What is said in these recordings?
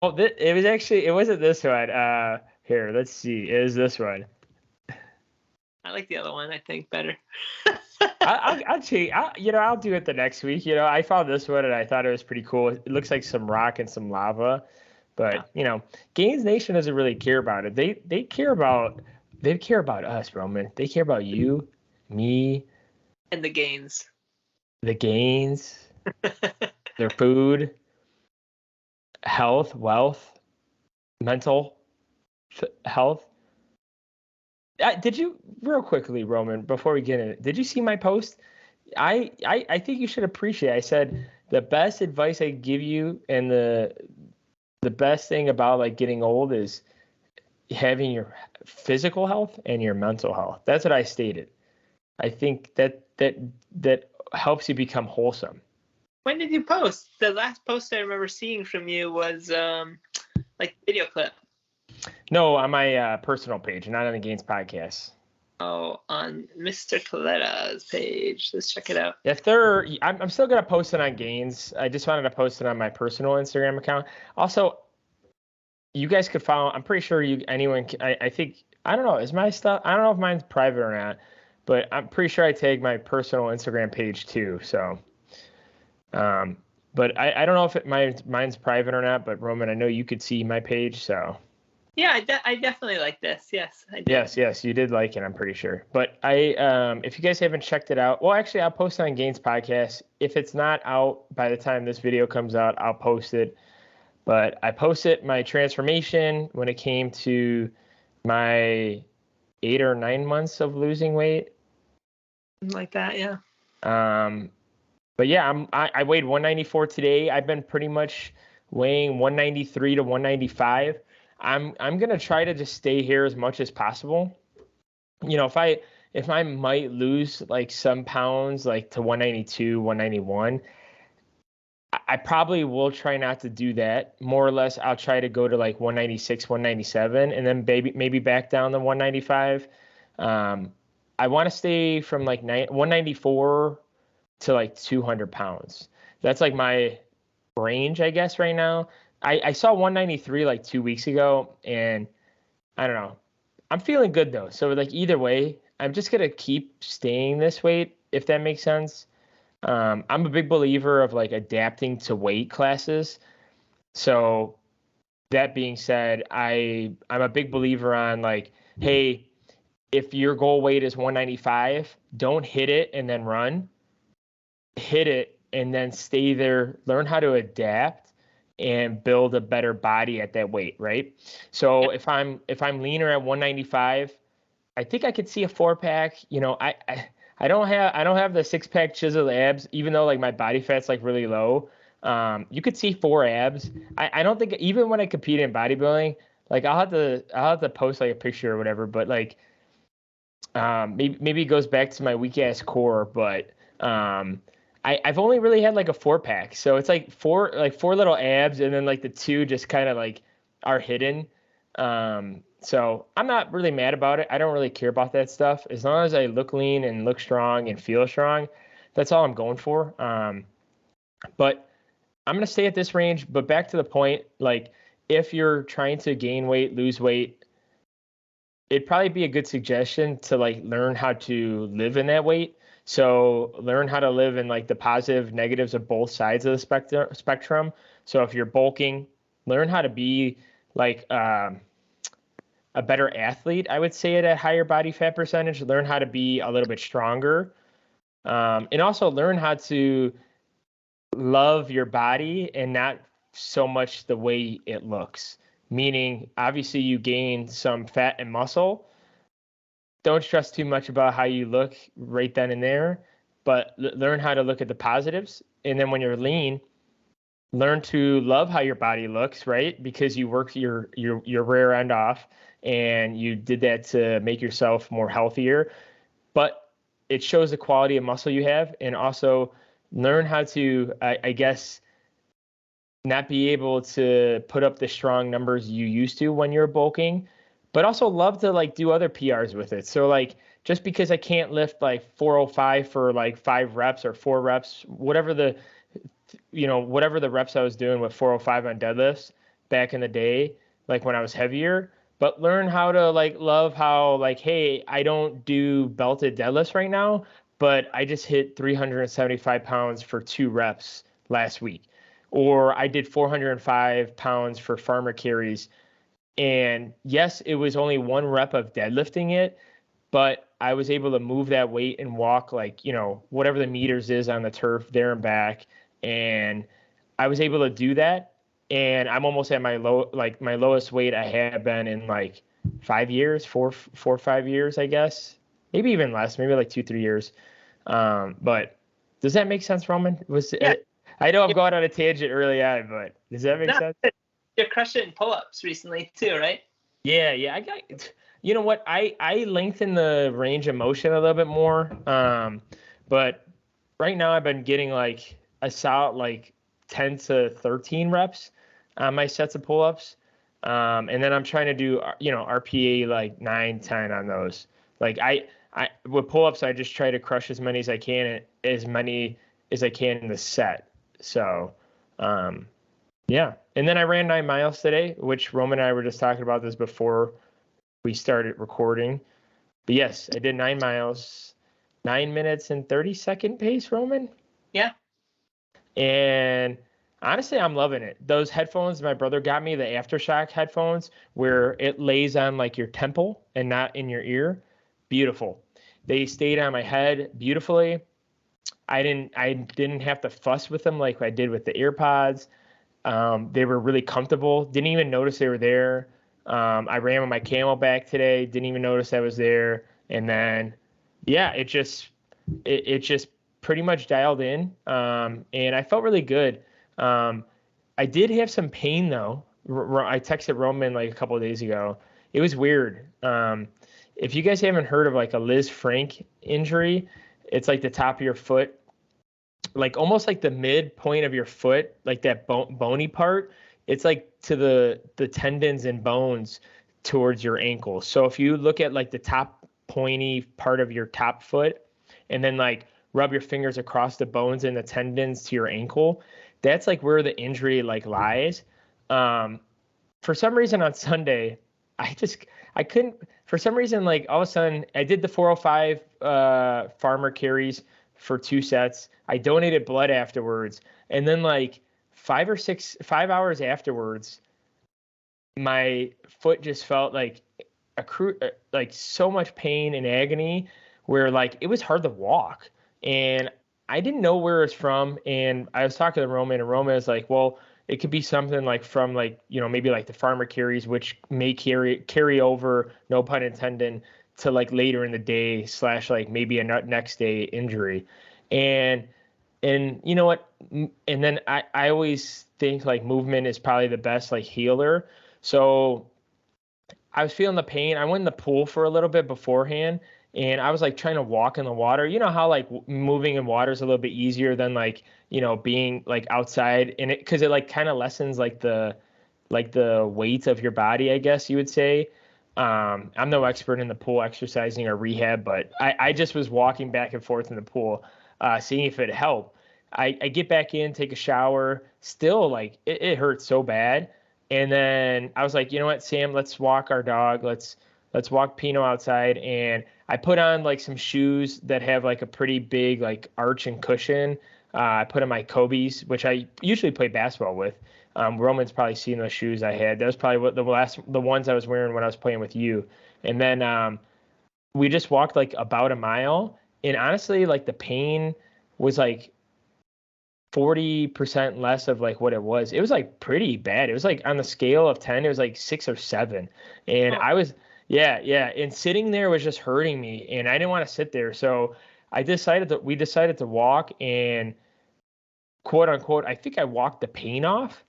Oh, it was actually, it wasn't this one. Here, let's see. It was this one. I like the other one, I think, better. I'll change. I'll do it the next week. I found this one and I thought it was pretty cool. It looks like some rock and some lava, Yeah. but Gainz Nation doesn't really care about it. They care about us, Roman. They care about you, me, And the gains. the Gainz, their food, health, wealth, mental health. Did you, real quickly, Roman, before we get in it, did you see my post? I think you should appreciate. I said the best advice I give you, and the best thing about like getting old is having your physical health and your mental health. That's what I stated. I think that helps you become wholesome. When did you post? The last post I remember seeing from you was like video clip. No, on my personal page, not on the Gains podcast. Oh, on Mr. Coletta's page. Let's check it out. I'm still gonna post it on Gains. I just wanted to post it on my personal Instagram account. Also, you guys could follow. I'm pretty sure anyone. I think I don't know. Is my stuff? I don't know if mine's private or not, but I'm pretty sure I tag my personal Instagram page too. So, but I don't know if mine's private or not. But Roman, I know you could see my page. So Yeah, I definitely like this. Yes, I did. yes, you did like it. I'm pretty sure. But if you guys haven't checked it out, well, actually, I'll post it on Gains podcast. If it's not out by the time this video comes out, I'll post it. But I posted my transformation when it came to my 8 or 9 months of losing weight. Like that, yeah. But yeah, I weighed 194 today. I've been pretty much weighing 193 to 195. I'm gonna try to just stay here as much as possible. If I might lose like some pounds, like to 192, 191, I probably will try not to do that. More or less, I'll try to go to like 196, 197, and then maybe back down to 195. I want to stay from like 194 to like 200 pounds. That's like my range, I guess, right now. I saw 193 like 2 weeks ago, and I don't know. I'm feeling good though. So like either way, I'm just gonna keep staying this weight, if that makes sense. I'm a big believer of like adapting to weight classes. So that being said, I'm a big believer on like, hey, if your goal weight is 195, don't hit it and then run. Hit it and then stay there. Learn how to adapt and build a better body at that weight, right? So if I'm leaner at 195, I think I could see a 4-pack. I don't have the 6-pack chiseled abs, even though like my body fat's like really low. You could see 4 abs. I don't think even when I compete in bodybuilding, like I'll have to post like a picture or whatever, but like maybe it goes back to my weak ass core, but I've only really had like a 4-pack, so it's like four little abs, and then like the two just kind of like are hidden. So I'm not really mad about it. I don't really care about that stuff. As long as I look lean and look strong and feel strong, that's all I'm going for. But I'm gonna stay at this range. But back to the point, like if you're trying to gain weight, lose weight, it'd probably be a good suggestion to like learn how to live in that weight. So learn how to live in like the positive, negatives of both sides of the spectrum. So if you're bulking, learn how to be like a better athlete, I would say, at a higher body fat percentage. Learn how to be a little bit stronger, and also learn how to love your body and not so much the way it looks. Meaning, obviously, you gain some fat and muscle. Don't stress too much about how you look right then and there, but learn how to look at the positives. And then when you're lean, learn to love how your body looks, right? Because you worked your rear end off and you did that to make yourself more healthier. But it shows the quality of muscle you have, and also learn how to, I guess, not be able to put up the strong numbers you used to when you're bulking, but also love to like do other PRs with it. So like just because I can't lift like 405 for like 5 reps or 4 reps, whatever the reps I was doing with 405 on deadlifts, back in the day, like when I was heavier, but learn how to like love how like, hey, I don't do belted deadlifts right now, but I just hit 375 pounds for 2 reps last week. Or I did 405 pounds for farmer carries. And yes, it was only 1 rep of deadlifting it, but I was able to move that weight and walk like, whatever the meters is on the turf there and back. And I was able to do that. And I'm almost at my lowest weight I have been in like 5 years, 4 or 5 years, I guess. Maybe even less, maybe like 2, 3 years. But does that make sense, Roman? Yeah. I know I'm going on a tangent early on, but does that make sense? You're crushing pull-ups recently too, right? Yeah. I got. You know what? I lengthen the range of motion a little bit more. But right now I've been getting like a solid like 10 to 13 reps on my sets of pull-ups. And then I'm trying to do RPA like 9, 10 on those. Like I with pull-ups I just try to crush as many as I can in the set. So yeah. And then I ran 9 miles today, which Roman and I were just talking about this before we started recording. But yes, I did 9 miles, 9 minutes and 30-second pace, Roman. Yeah. And honestly, I'm loving it. Those headphones my brother got me, the Aftershock headphones, where it lays on like your temple and not in your ear. Beautiful. They stayed on my head beautifully. I didn't have to fuss with them like I did with the AirPods. They were really comfortable. Didn't even notice they were there. I ran with my Camelback today. Didn't even notice I was there. And then, yeah, it just pretty much dialed in. And I felt really good. I did have some pain though. I texted Roman like a couple of days ago. It was weird. If you guys haven't heard of like a Liz Frank injury, it's like the top of your foot, like almost like the midpoint of your foot, like that bony part. It's like to the tendons and bones towards your ankle. So if you look at like the top pointy part of your top foot and then like rub your fingers across the bones and the tendons to your ankle, that's like where the injury like lies. For some reason on Sunday, I couldn't, for some reason, like all of a sudden I did the 405 farmer carries for 2 sets. I donated blood afterwards. And then like 5 hours afterwards, my foot just felt like like so much pain and agony where like it was hard to walk. And I didn't know where it's from. And I was talking to Roman, and Roman is like, well, it could be something like from like, maybe like the farmer carries, which may carry over, no pun intended, to like later in the day / like maybe a next day injury. And you know what? And then I always think like movement is probably the best like healer. So I was feeling the pain. I went in the pool for a little bit beforehand, and I was like trying to walk in the water. You know how like moving in water is a little bit easier than like, being like outside, and because it like kind of lessens like the weight of your body, I guess you would say. I'm no expert in the pool exercising or rehab, but I just was walking back and forth in the pool, seeing if it helped. I get back in, take a shower, still like it hurts so bad. And then I was like, you know what, Sam, let's walk our dog. Let's walk Pino outside. And I put on like some shoes that have like a pretty big like arch and cushion. I put on my Kobe's, which I usually play basketball with. Roman's probably seen those shoes I had. That was probably the ones I was wearing when I was playing with you. And then we just walked like about a mile. And honestly, like the pain was like 40% less of like what it was. It was like pretty bad. It was like on the scale of 10, it was like 6 or 7. And I was, yeah. And sitting there was just hurting me, and I didn't want to sit there. So we decided to walk, and quote unquote, I think I walked the pain off.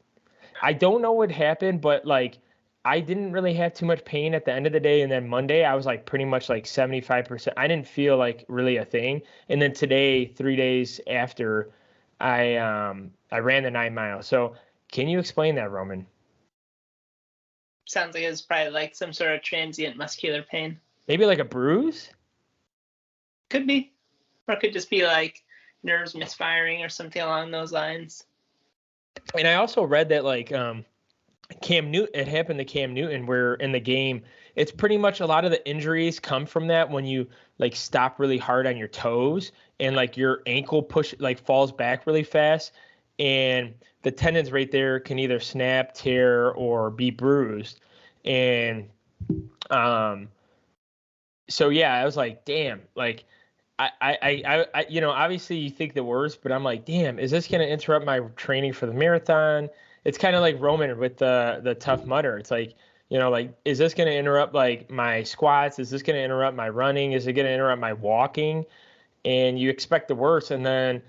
I don't know what happened, but like I didn't really have too much pain at the end of the day. And then Monday, I was like pretty much like 75%. I didn't feel like really a thing. And then today, 3 days after, I ran the 9 miles. So can you explain that, Roman? Sounds like it was probably like some sort of transient muscular pain. Maybe like a bruise? Could be. Or it could just be like nerves misfiring or something along those lines. And I also read that like Cam Newton, it happened to Cam Newton where in the game, it's pretty much a lot of the injuries come from that when you like stop really hard on your toes and like your ankle like falls back really fast and the tendons right there can either snap, tear, or be bruised. And um so yeah, I was like, damn, like obviously you think the worst, but I'm like, damn, is this going to interrupt my training for the marathon? It's kind of like Roman with the Tough Mudder. It's like, like, is this going to interrupt like my squats? Is this going to interrupt my running? Is it going to interrupt my walking? And you expect the worst. And then,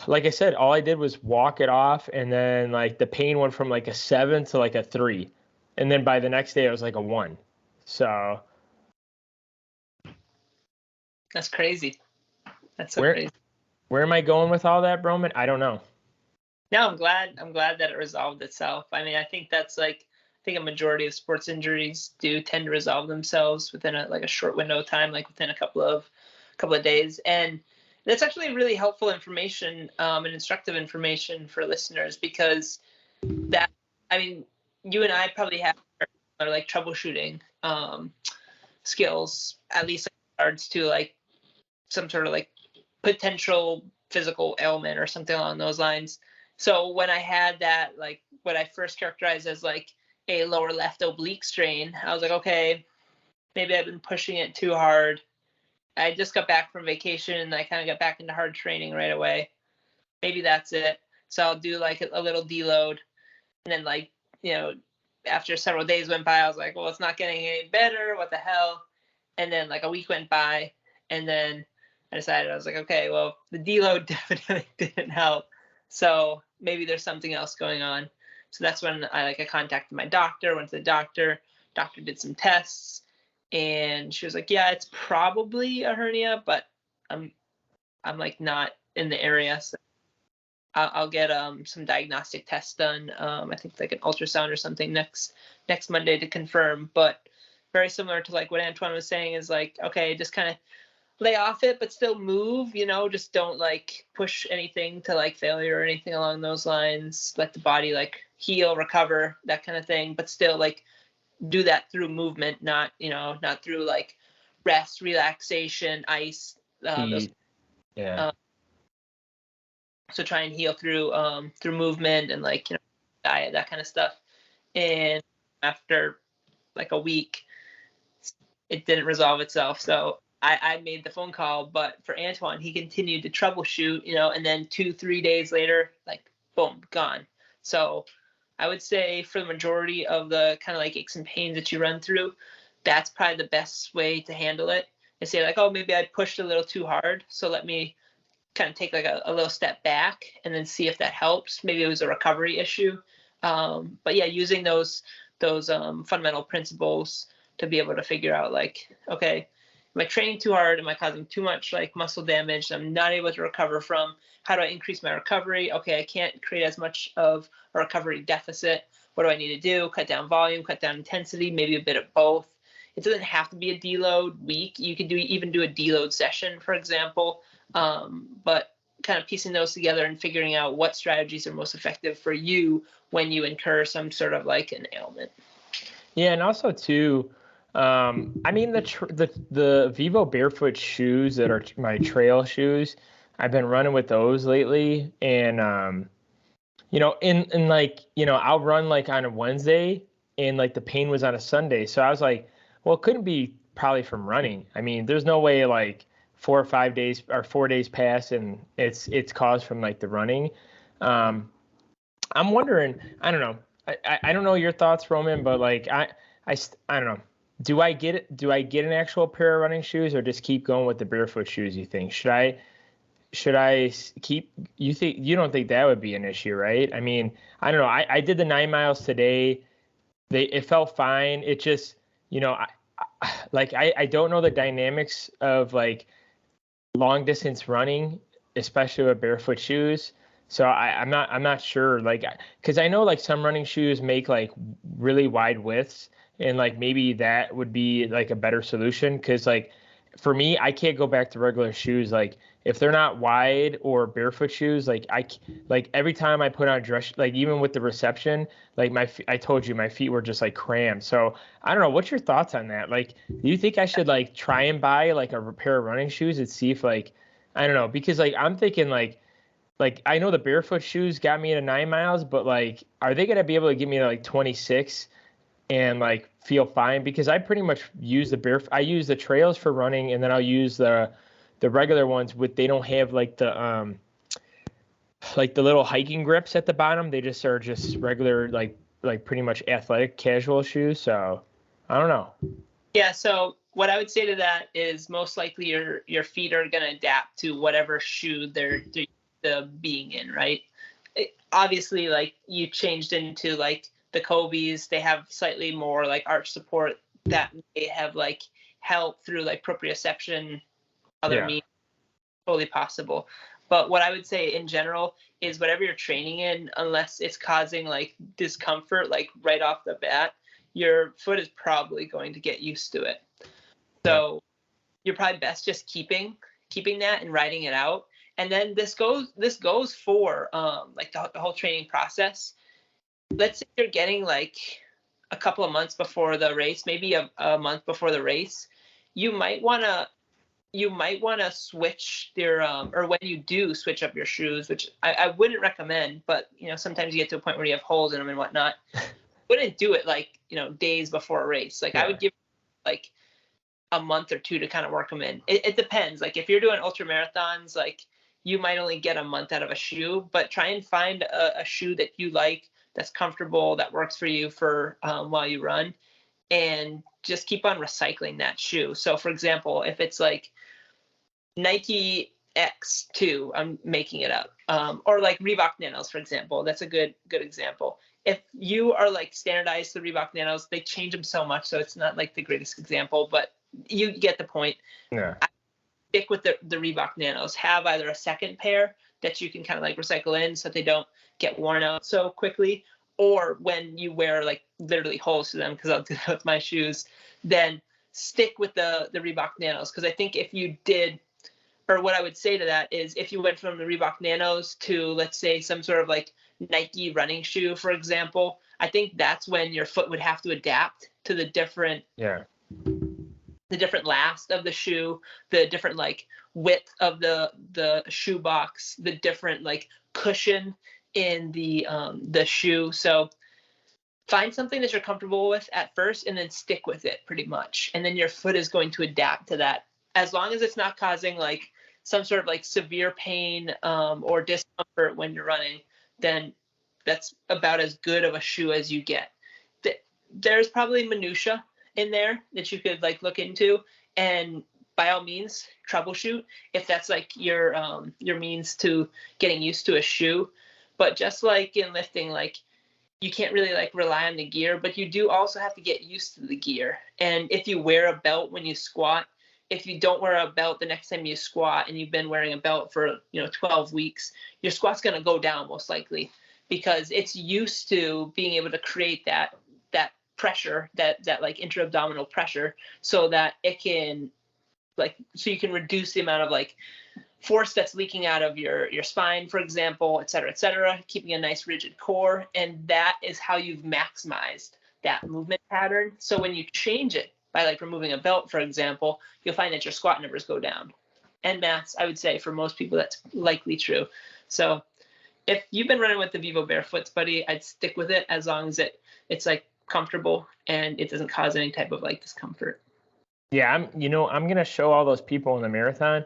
like I said, all I did was walk it off. And then like the pain went from like a 7 to like a 3. And then by the next day, it was like a 1. So That's crazy. That's so where crazy. where am I going with all that, Broman? I don't know. No, I'm glad that it resolved itself. I mean, I think that's like, I think a majority of sports injuries do tend to resolve themselves within a short window of time, like within a couple of days. And that's actually really helpful information and instructive information for listeners, because that, I mean, you and I probably have like troubleshooting skills, at least in regards to like some sort of like potential physical ailment or something along those lines. So when I had that, like what I first characterized as like a lower left oblique strain, I was like, okay, maybe I've been pushing it too hard. I just got back from vacation and I kind of got back into hard training right away. Maybe that's it. So I'll do like a little deload. And then like, after several days went by, I was like, well, it's not getting any better. What the hell? And then like a week went by and then I decided, I was like, okay, well, the deload definitely didn't help. So maybe there's something else going on. So that's when I contacted my doctor, went to the doctor did some tests, and she was like, yeah, it's probably a hernia, but I'm like not in the area. So I'll get some diagnostic tests done. I think like an ultrasound or something next Monday to confirm. But very similar to like what Antoine was saying is like, okay, just kind of lay off it, but still move, just don't like push anything to like failure or anything along those lines. Let the body like heal, recover, that kind of thing, but still like do that through movement, not through like rest, relaxation, ice, those, Yeah. so try and heal through movement and like, diet, that kind of stuff. And after like a week, it didn't resolve itself. So I made the phone call, but for Antoine, he continued to troubleshoot, and then 2-3 days later, like boom, gone. So I would say for the majority of the kind of like aches and pains that you run through, that's probably the best way to handle it. And say like, oh, maybe I pushed a little too hard, so let me kind of take like a little step back and then see if that helps. Maybe it was a recovery issue. But yeah, using those fundamental principles to be able to figure out like, okay, am I training too hard? Am I causing too much like muscle damage that I'm not able to recover from? How do I increase my recovery? Okay, I can't create as much of a recovery deficit. What do I need to do? Cut down volume, cut down intensity, maybe a bit of both. It doesn't have to be a deload week. You could even do a deload session, for example. But kind of piecing those together and figuring out what strategies are most effective for you when you incur some sort of like an ailment. Yeah, and also too, I mean the Vivo barefoot shoes that are my trail shoes, I've been running with those lately, and in like I'll run like on a Wednesday, and like the pain was on a Sunday, so I was like, well, it couldn't be probably from running. I mean, there's no way like 4 or 5 days or 4 days pass and it's caused from like the running. I'm wondering, I don't know. I don't know your thoughts, Roman, but like I don't know. Do I get an actual pair of running shoes or just keep going with the barefoot shoes, you think? Should I keep, you don't think that would be an issue, right? I mean, I don't know. I did the 9 miles today. It felt fine. It just, I don't know the dynamics of like long distance running, especially with barefoot shoes. So I'm not sure, like, because I know like some running shoes make like really wide widths, and like maybe that would be like a better solution. Because like for me, I can't go back to regular shoes. Like if they're not wide or barefoot shoes, like every time I put on dress, like even with the reception, like I told you my feet were just like crammed. So I don't know. What's your thoughts on that? Like, do you think I should like try and buy like a pair of running shoes and see if like, I don't know, because like I'm thinking like I know the barefoot shoes got me to 9 miles, but like, are they gonna be able to give me like 26? And like feel fine? Because I pretty much use I use the trails for running, and then I'll use the regular ones with, they don't have like the little hiking grips at the bottom. They just are just regular like pretty much athletic casual shoes. So I don't know. Yeah, so what I would say to that is most likely your feet are going to adapt to whatever shoe they're being in, right? Obviously, like you changed into like the Kobe's, they have slightly more like arch support that may have like help through like proprioception, other means, totally possible. But what I would say in general is whatever you're training in, unless it's causing like discomfort, like right off the bat, your foot is probably going to get used to it. So you're probably best just keeping that and writing it out. And then this goes for like the whole training process. Let's say you're getting like a couple of months before the race, maybe a month before the race, you might want to switch your or when you do switch up your shoes, which I wouldn't recommend, but you know, sometimes you get to a point where you have holes in them and whatnot. Wouldn't do it like, you know, days before a race. Like I would give like a month or two to kind of work them in. It depends. Like if you're doing ultra marathons, like you might only get a month out of a shoe, but try and find a shoe that you like, that's comfortable, that works for you for while you run, and just keep on recycling that shoe. So for example, if it's like Nike X2, I'm making it up, or like Reebok Nanos, for example, that's a good example. If you are like standardized the Reebok Nanos, they change them so much, so it's not like the greatest example, but you get the point. Yeah. I stick with the Reebok Nanos. Have either a second pair that you can kind of like recycle in so that they don't get worn out so quickly, or when you wear like literally holes to them, because I'll do that with my shoes, then stick with the Reebok Nanos. Because I think if you did, or what I would say to that is if you went from the Reebok Nanos to, let's say, some sort of like Nike running shoe, for example, I think that's when your foot would have to adapt to the different last of the shoe, the different like width of the shoe box, the different like cushion in the shoe. So find something that you're comfortable with at first and then stick with it pretty much. And then your foot is going to adapt to that. As long as it's not causing like some sort of like severe pain or discomfort when you're running, then that's about as good of a shoe as you get. There's probably minutia in there that you could like look into, and by all means troubleshoot if that's like your means to getting used to a shoe. But just like in lifting, like you can't really like rely on the gear, but you do also have to get used to the gear. And if you wear a belt when you squat, if you don't wear a belt the next time you squat and you've been wearing a belt for 12 weeks, your squat's going to go down most likely, because it's used to being able to create that pressure, that like intra-abdominal pressure, so that it can like, so you can reduce the amount of like force that's leaking out of your spine, for example, et cetera, keeping a nice rigid core. And that is how you've maximized that movement pattern. So when you change it by like removing a belt, for example, you'll find that your squat numbers go down. And that's, I would say, for most people, that's likely true. So if you've been running with the Vivo Barefoots, buddy, I'd stick with it as long as it's like comfortable and it doesn't cause any type of like discomfort. Yeah, I'm going to show all those people in the marathon.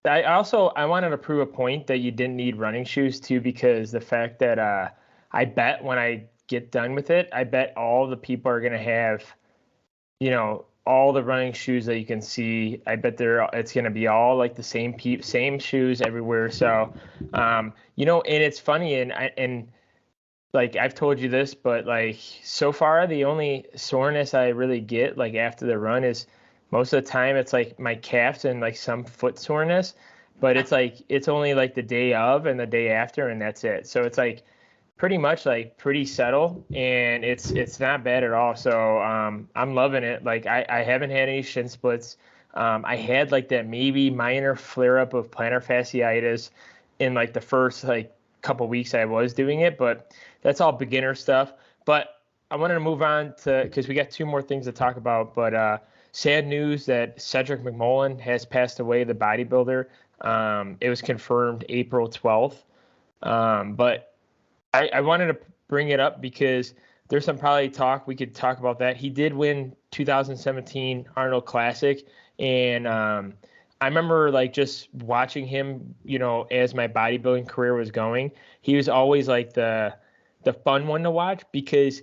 I wanted to prove a point that you didn't need running shoes too, because the fact that I bet when I get done with it, I bet all the people are going to have, all the running shoes that you can see. I bet it's going to be all like the same shoes everywhere. So, and it's funny, and like I've told you this, but like so far the only soreness I really get like after the run is most of the time it's like my calves and like some foot soreness, but it's only like the day of and the day after, and that's it. So it's like pretty much like pretty settled, and it's not bad at all. So I'm loving it. Like I haven't had any shin splits. I had like that maybe minor flare up of plantar fasciitis in like the first like couple weeks I was doing it, but that's all beginner stuff. But I wanted to move on to because we got two more things to talk about. But sad news that Cedric Mcmullen has passed away, the bodybuilder. It was confirmed April 12th. But I wanted to bring it up because there's some probably talk we could talk about that. He did win 2017 Arnold Classic, and I remember like just watching him, as my bodybuilding career was going. He was always like the fun one to watch because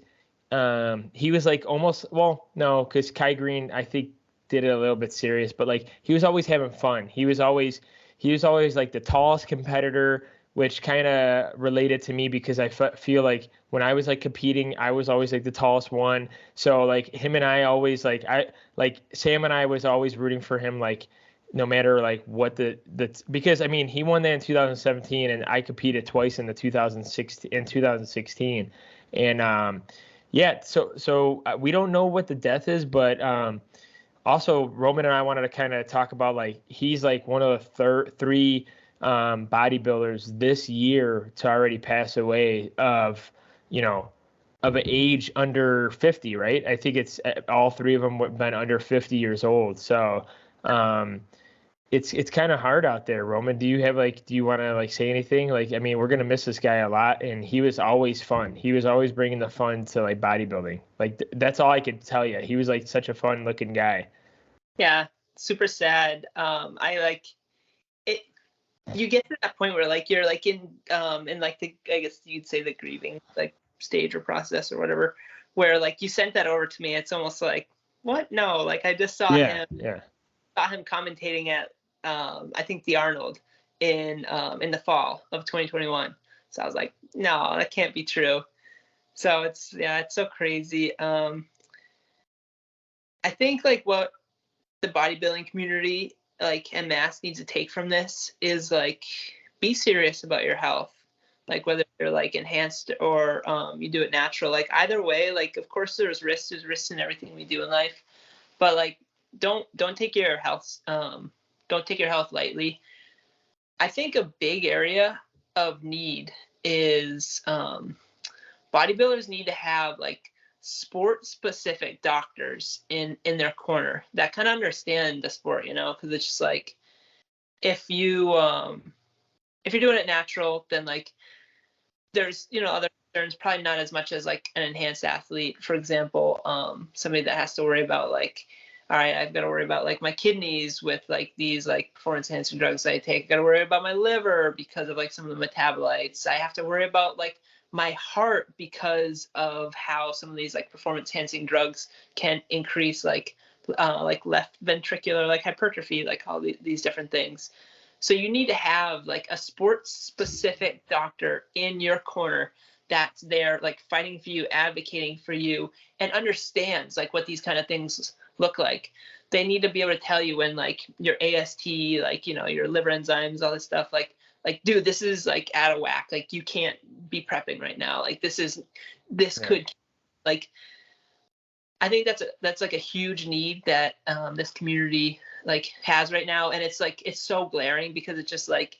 he was like almost no, because Kai Green I think did it a little bit serious, but like he was always having fun. He was always like the tallest competitor, which kind of related to me because I feel like when I was like competing, I was always like the tallest one. So like him and I always like Sam and I was always rooting for him, like no matter like what because I mean he won that in 2017 and I competed twice in the 2016 and yeah, so we don't know what the death is, but also Roman and I wanted to kind of talk about like he's like one of the three bodybuilders this year to already pass away of an age under 50, right? I think it's all three of them have been under 50 years old. So it's kind of hard out there. Roman, do you want to like say anything? Like, I mean, we're gonna miss this guy a lot, and he was always fun. He was always bringing the fun to like bodybuilding. Like that's all I could tell you. He was like such a fun looking guy. Yeah, super sad. I like it. You get to that point where like you're like in like the, I guess you'd say, the grieving like stage or process or whatever, where like you sent that over to me. It's almost like, what? No, like I just saw him commentating at I think the Arnold in the fall of 2021. So I was like, no, that can't be true. So it's so crazy. I think like what the bodybuilding community like en masse needs to take from this is like be serious about your health, like whether you're like enhanced or you do it natural. Like either way, like of course there's risks in everything we do in life, but like don't take your health lightly. I think a big area of need is bodybuilders need to have like sport specific doctors in their corner that kind of understand the sport, because it's just like if you're doing it natural, then like there's other concerns, probably not as much as like an enhanced athlete, for example, somebody that has to worry about like, all right, I've got to worry about like my kidneys with like these like performance enhancing drugs I take. I got to worry about my liver because of like some of the metabolites. I have to worry about like my heart because of how some of these like performance enhancing drugs can increase like left ventricular like hypertrophy, like all these different things. So you need to have like a sports specific doctor in your corner that's there like fighting for you, advocating for you, and understands like what these kind of things look like. They need to be able to tell you when like your AST, like your liver enzymes, all this stuff, like dude, this is like out of whack. Like you can't be prepping right now. Like this could like, I think that's like a huge need that this community like has right now, and it's like it's so glaring because it's just like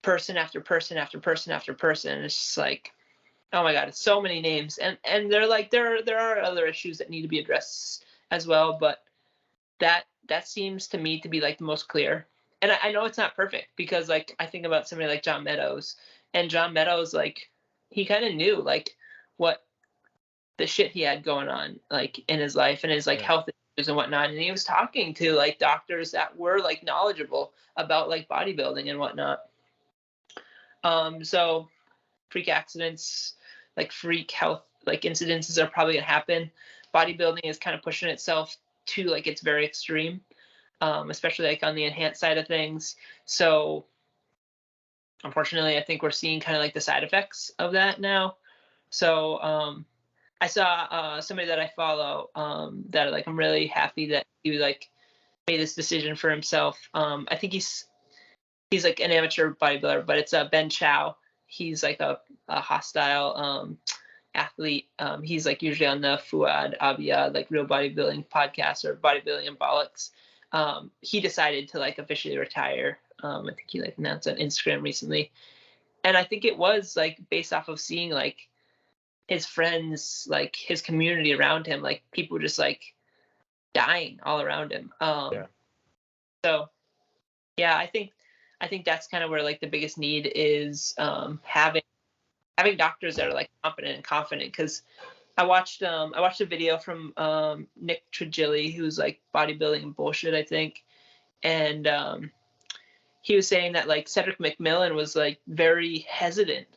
person after person after person after person. And it's just like, oh my god, it's so many names, and they're like there are other issues that need to be addressed as well, but that seems to me to be like the most clear. And I know it's not perfect because like I think about somebody like John Meadows, and John Meadows, like he kind of knew like what the shit he had going on like in his life and his like health issues and whatnot, and he was talking to like doctors that were like knowledgeable about like bodybuilding and whatnot. So freak accidents, like freak health like incidences are probably gonna happen. Bodybuilding is kind of pushing itself to like it's very extreme, especially like on the enhanced side of things. So unfortunately, I think we're seeing kind of like the side effects of that now. So I saw somebody that I follow that like I'm really happy that he like made this decision for himself. I think he's like an amateur bodybuilder, but it's Ben Chao. He's like a hostile athlete. He's like usually on the Fuad Abiyad like Real Bodybuilding podcast or Bodybuilding and Bollocks. he decided to like officially retire. I think he like announced on Instagram recently, and I think it was like based off of seeing like his friends, like his community around him, like people just like dying all around him. Yeah. So yeah, I think that's kind of where like the biggest need is, having doctors that are like competent and confident. Because I watched a video from Nick Trigili, who's like bodybuilding and bullshit, I think, and he was saying that like Cedric Mcmullen was like very hesitant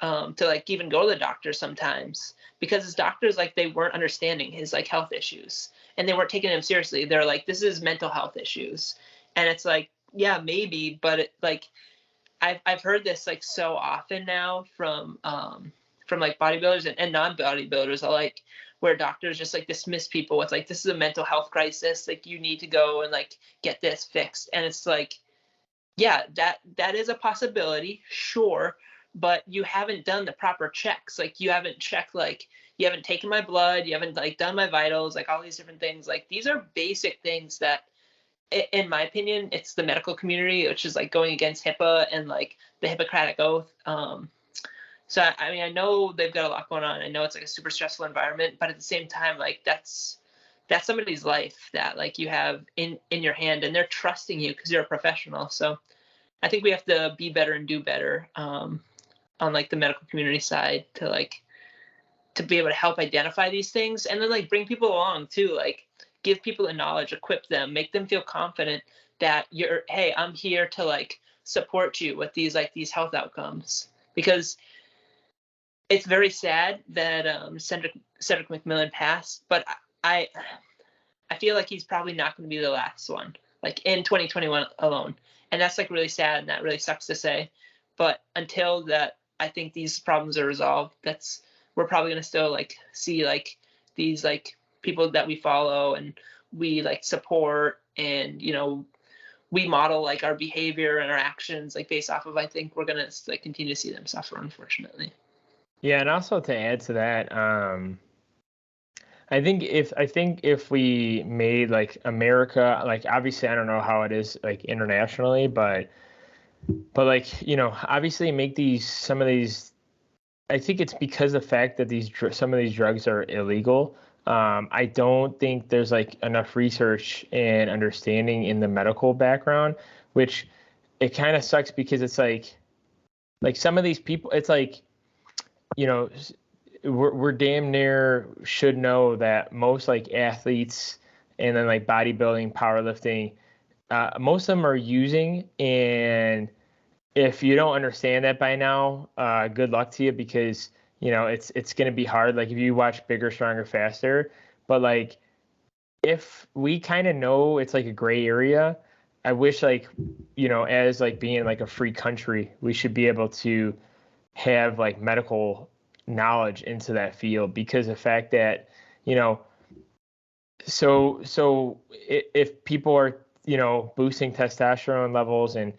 to like even go to the doctor sometimes, because his doctors like they weren't understanding his like health issues, and they weren't taking him seriously. They're like, this is mental health issues, and it's like, yeah, maybe, but it, like I've heard this like so often now from like bodybuilders and non-bodybuilders alike, where doctors just like dismiss people with like, this is a mental health crisis, like you need to go and like get this fixed. And it's like, yeah, that is a possibility, sure, but you haven't done the proper checks. Like you haven't checked, like you haven't taken my blood, you haven't like done my vitals, like all these different things. Like these are basic things that, in my opinion, it's the medical community, which is like going against HIPAA and like the Hippocratic Oath. So I mean, I know they've got a lot going on. I know it's like a super stressful environment, but at the same time, like that's somebody's life that like you have in your hand, and they're trusting you because you're a professional. So I think we have to be better and do better, on like the medical community side, to be able to help identify these things, and then like bring people along too, like give people the knowledge, equip them, make them feel confident that hey, I'm here to like support you with these health outcomes. Because it's very sad that Cedric Mcmullen passed, but I feel like he's probably not going to be the last one, like in 2021 alone. And that's like really sad, and that really sucks to say. But until that, I think these problems are resolved, we're probably going to still like see like these like people that we follow and we like support, and we model like our behavior and our actions like based off of. I think we're going to like continue to see them suffer, unfortunately. Yeah, and also to add to that, I think if we made like America, like obviously I don't know how it is like internationally, but like obviously make some of these. I think it's because of the fact that some of these drugs are illegal. I don't think there's like enough research and understanding in the medical background, which it kind of sucks, because it's like some of these people, it's like, we're damn near should know that most like athletes and then like bodybuilding, powerlifting, most of them are using. And if you don't understand that by now, good luck to you, because it's going to be hard. Like if you watch Bigger, Stronger, Faster, but like if we kind of know it's like a gray area, I wish like as like being like a free country, we should be able to have like medical knowledge into that field, because the fact that if people are boosting testosterone levels and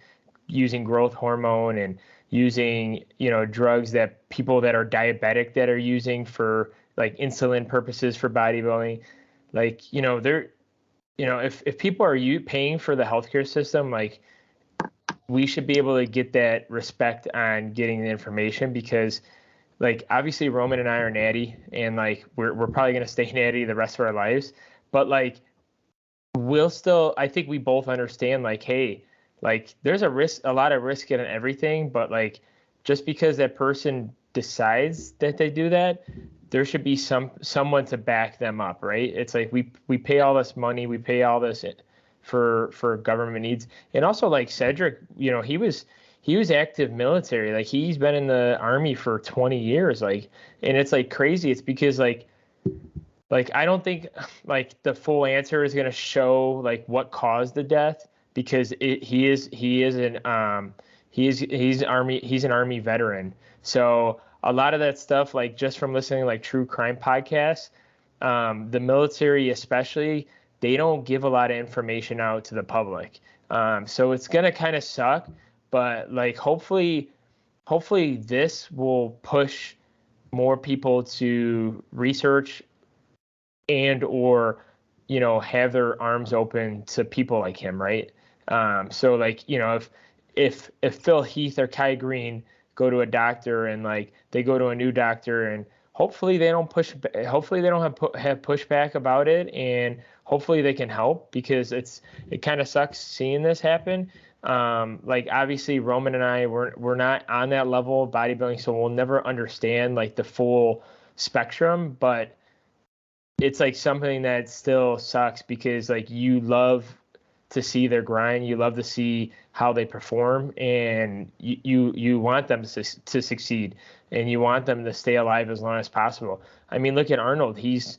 using growth hormone and using drugs that people that are diabetic that are using for like insulin purposes for bodybuilding, like they're if people are paying for the healthcare system, like we should be able to get that respect on getting the information. Because like obviously Roman and I are natty, and like we're probably going to stay natty the rest of our lives, but like I think we both understand like, hey, like there's a lot of risk in everything, but like just because that person decides that they do that, there should be someone to back them up, right? It's like we pay all this money, we pay all this for government needs. And also like Cedric, he was active military, like he's been in the army for 20 years, like, and it's like crazy. It's because like I don't think like the full answer is going to show like what caused the death, because he's an army veteran. So a lot of that stuff, like just from listening to like true crime podcasts, the military especially, they don't give a lot of information out to the public. So it's gonna kind of suck, but like hopefully this will push more people to research and or have their arms open to people like him, right? So like, if Phil Heath or Kai Green go to a doctor and like they go to a new doctor and hopefully they don't have pushback about it, and hopefully they can help, because it kind of sucks seeing this happen. Like obviously Roman and I we're not on that level of bodybuilding, so we'll never understand like the full spectrum, but it's like something that still sucks, because like you love to see their grind, you love to see how they perform, and you want them to succeed, and you want them to stay alive as long as possible. I mean, look at Arnold. He's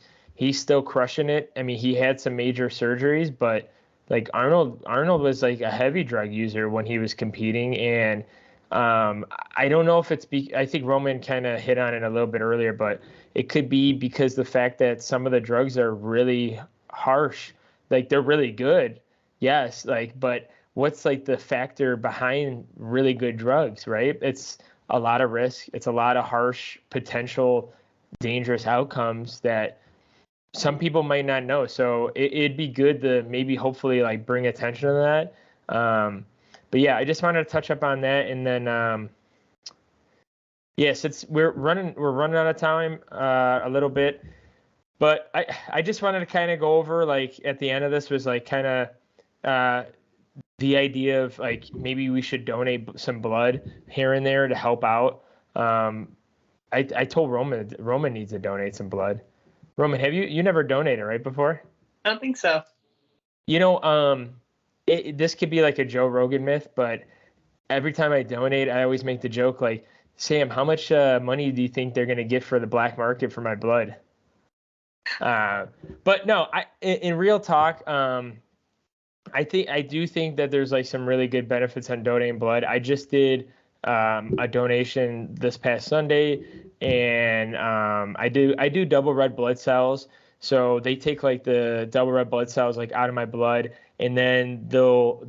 still crushing it. I mean, he had some major surgeries, but like Arnold was like a heavy drug user when he was competing, and I don't know if I think Roman kind of hit on it a little bit earlier, but it could be because the fact that some of the drugs are really harsh. Like they're really good, yes, like, but what's like the factor behind really good drugs, right? It's a lot of risk. It's a lot of harsh, potential dangerous outcomes that some people might not know. So it'd be good to maybe hopefully like bring attention to that. But yeah, I just wanted to touch up on that, and then since we're running out of time a little bit, but I just wanted to kind of go over, like at the end of this was like kind of the idea of like maybe we should donate some blood here and there to help out. I told Roman needs to donate some blood. Roman, have you never donated, right, before? I don't think so. This could be like a Joe Rogan myth, but every time I donate, I always make the joke like, Sam, how much money do you think they're going to get for the black market for my blood? But no, in real talk, I do think that there's like some really good benefits on donating blood. I just did a donation this past Sunday, and I do double red blood cells. So they take like the double red blood cells like out of my blood, and then they'll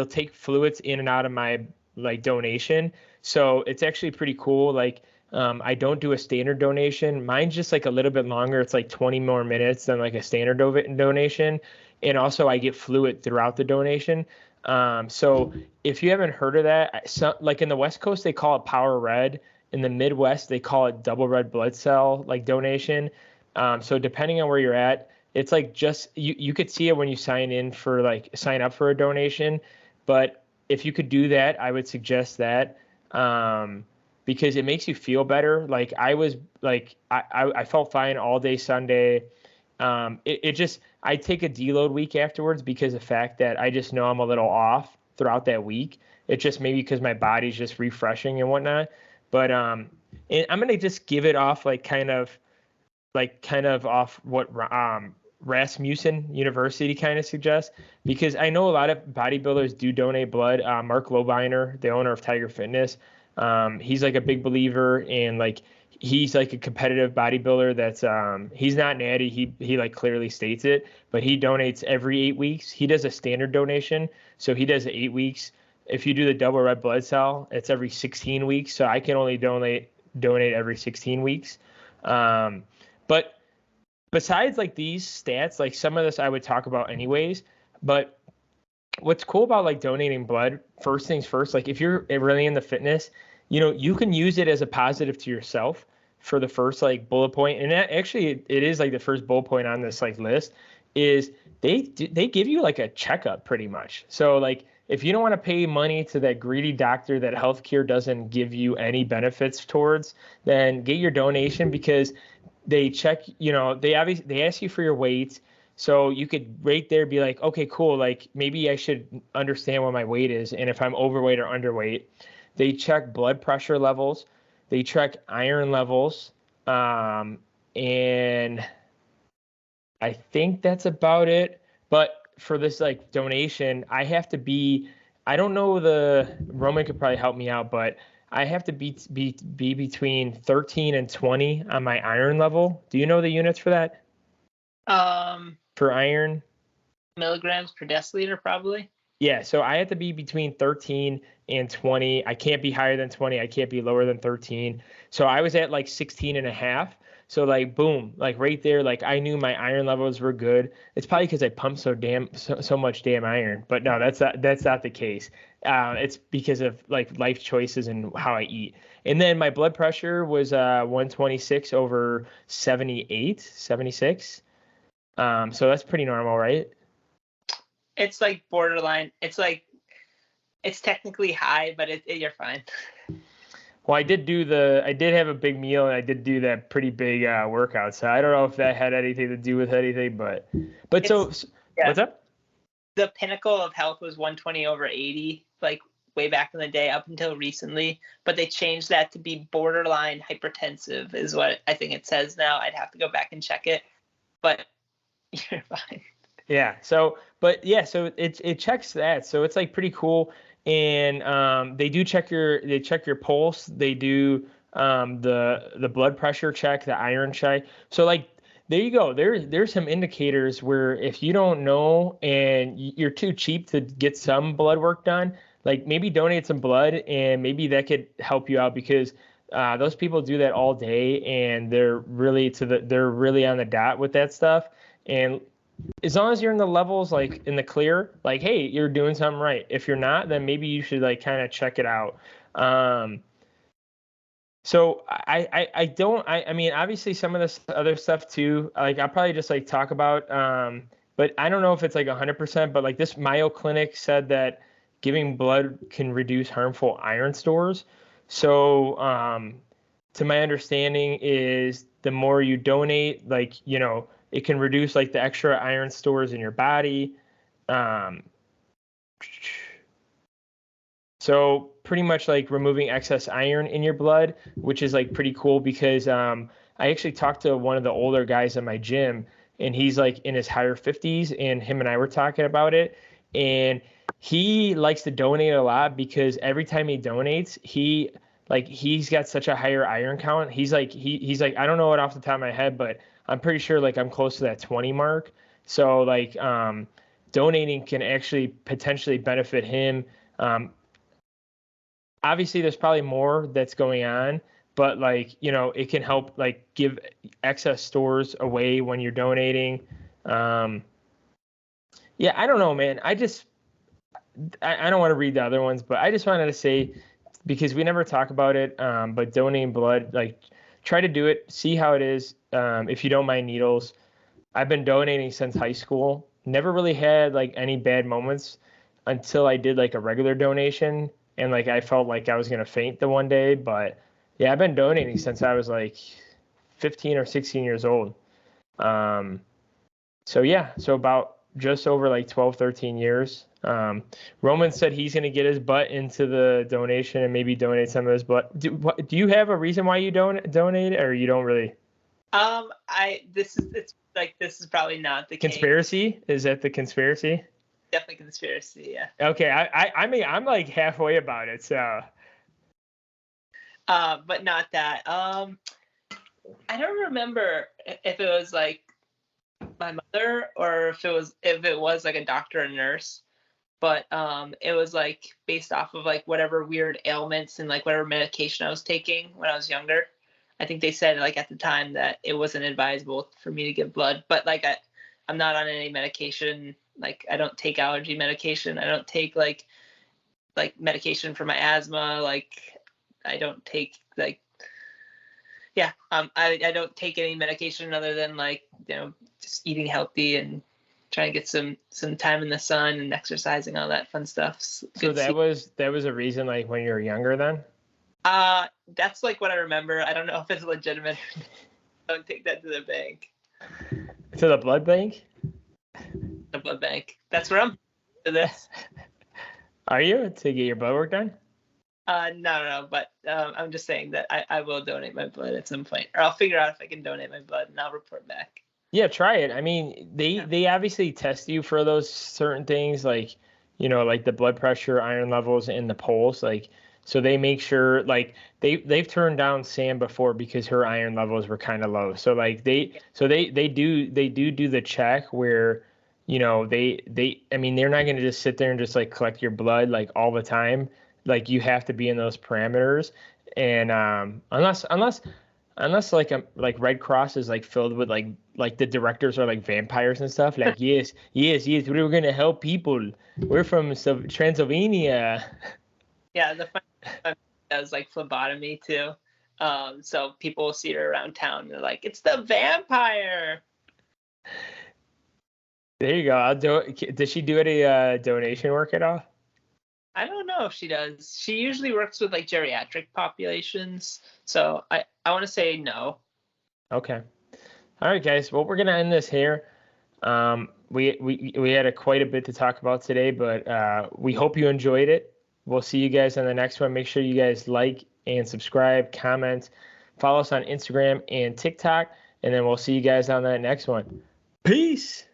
take fluids in and out of my like donation. So it's actually pretty cool. Like I don't do a standard donation. Mine's just like a little bit longer. It's like 20 more minutes than like a standard donation. And also I get fluid throughout the donation. So if you haven't heard of that, like in the West Coast, they call it Power Red. In the Midwest, they call it double red blood cell like donation. So depending on where you're at, it's like just you could see it when you sign up for a donation. But if you could do that, I would suggest that, because it makes you feel better. Like I was like I felt fine all day Sunday. I take a deload week afterwards because of the fact that I just know I'm a little off throughout that week. It's just maybe because my body's just refreshing and whatnot. But and I'm gonna just give it off kind of off what Rasmussen University kind of suggests, because I know a lot of bodybuilders do donate blood. Mark Lobiner, the owner of Tiger Fitness, he's like a big believer in like. He's like a competitive bodybuilder that's he's not natty. He like clearly states it, but he donates every 8 weeks. He does a standard donation. So he does 8 weeks. If you do the double red blood cell, it's every 16 weeks. So I can only donate every 16 weeks. But besides like these stats, like some of this I would talk about anyways, but what's cool about like donating blood, first things first, like if you're really into fitness, you can use it as a positive to yourself for the first like bullet point. And actually it is like the first bullet point on this like list is they give you like a checkup pretty much. So like if you don't want to pay money to that greedy doctor that healthcare doesn't give you any benefits towards, then get your donation, because they check, they ask you for your weight. So you could right there be like, okay, cool. Like maybe I should understand what my weight is, and if I'm overweight or underweight. They check blood pressure levels. They check iron levels. And I think that's about it. But for this like donation, I have to be, I don't know, Roman could probably help me out, but I have to be between 13 and 20 on my iron level. Do you know the units for that? For iron? Milligrams per deciliter, probably. Yeah, so I have to be between 13 and 20. I can't be higher than 20. I can't be lower than 13. So I was at like 16 and a half. So like boom, like right there, like I knew my iron levels were good. It's probably because I pumped so much damn iron, but no, that's not the case. It's because of like life choices and how I eat. And then my blood pressure was 126 over 78, 76. So that's pretty normal, right? It's like borderline. It's like it's technically high, but you're fine. Well, I did have a big meal and I did do that pretty big workout. So I don't know if that had anything to do with anything, but so yeah. What's up? The pinnacle of health was 120 over 80, like way back in the day up until recently, but they changed that to be borderline hypertensive is what I think it says now. I'd have to go back and check it, but you're fine. Yeah. So it checks that. So it's like pretty cool. And they check your pulse. They do the blood pressure check, the iron check. So like there you go. There's some indicators where if you don't know and you're too cheap to get some blood work done, like maybe donate some blood and maybe that could help you out because those people do that all day and they're really on the dot with that stuff. And as long as you're in the levels, like in the clear, like, hey, you're doing something right. If you're not, then maybe you should like kind of check it out. So I mean, obviously some of this other stuff too, like I'll probably just like talk about, but I don't know if it's like 100%, but like this Mayo Clinic said that giving blood can reduce harmful iron stores. So, to my understanding is the more you donate, like, it can reduce like the extra iron stores in your body. So pretty much like removing excess iron in your blood, which is like pretty cool because I actually talked to one of the older guys at my gym and he's like in his higher 50s and him and I were talking about it. And he likes to donate a lot because every time he donates, he's got such a higher iron count. He's like, I don't know it off the top of my head, but I'm pretty sure like I'm close to that 20 mark. So like donating can actually potentially benefit him. Obviously there's probably more that's going on, but like, it can help like give excess stores away when you're donating. Yeah, I don't know, man. I don't want to read the other ones, but I just wanted to say, because we never talk about it, but donating blood, like try to do it, see how it is. If you don't mind needles, I've been donating since high school. Never really had like any bad moments until I did like a regular donation. And like, I felt like I was going to faint the one day, but yeah, I've been donating since I was like 15 or 16 years old. So yeah, so about just over like 12, 13 years. Roman said he's going to get his butt into the donation and maybe donate some of his blood. Do you have a reason why you don't donate, or you don't really? This is probably not the conspiracy. Case. Is that the conspiracy? Definitely conspiracy, yeah. Okay, I mean I'm like halfway about it, so. But not that. I don't remember if it was like my mother or if it was like a doctor or nurse, but it was like based off of like whatever weird ailments and like whatever medication I was taking when I was younger. I think they said like at the time that it wasn't advisable for me to give blood, but like I'm not on any medication. Like I don't take allergy medication. I don't take like medication for my asthma. Like I don't take like, yeah, I don't take any medication other than like, just eating healthy and trying to get some time in the sun and exercising, all that fun stuff. So that was a reason like when you were younger then? That's like what I remember. I don't know if it's legitimate. Don't take that to the bank. To the blood bank? The blood bank. That's where I'm to this. Are you to get your blood work done? No, but I'm just saying that I will donate my blood at some point, or I'll figure out if I can donate my blood and I'll report back. Yeah, try it. I mean, they obviously test you for those certain things, like, like the blood pressure, iron levels, and the pulse. Like, so they make sure, like, they've turned down Sam before because her iron levels were kind of low. So like they do the check where, I mean, they're not going to just sit there and just like collect your blood like all the time. Like you have to be in those parameters, and unless unless like Red Cross is like filled with like the directors are like vampires and stuff. Like yes, we're gonna help people. We're from Transylvania. Yeah, the funny does like phlebotomy too. So people will see her around town and they're like, it's the vampire. There you go. Does she do any donation work at all? I don't know if she does. She usually works with like geriatric populations. So I want to say no. Okay. All right, guys. Well, we're gonna end this here. We had quite a bit to talk about today, but we hope you enjoyed it. We'll see you guys on the next one. Make sure you guys like and subscribe, comment, follow us on Instagram and TikTok, and then we'll see you guys on that next one. Peace.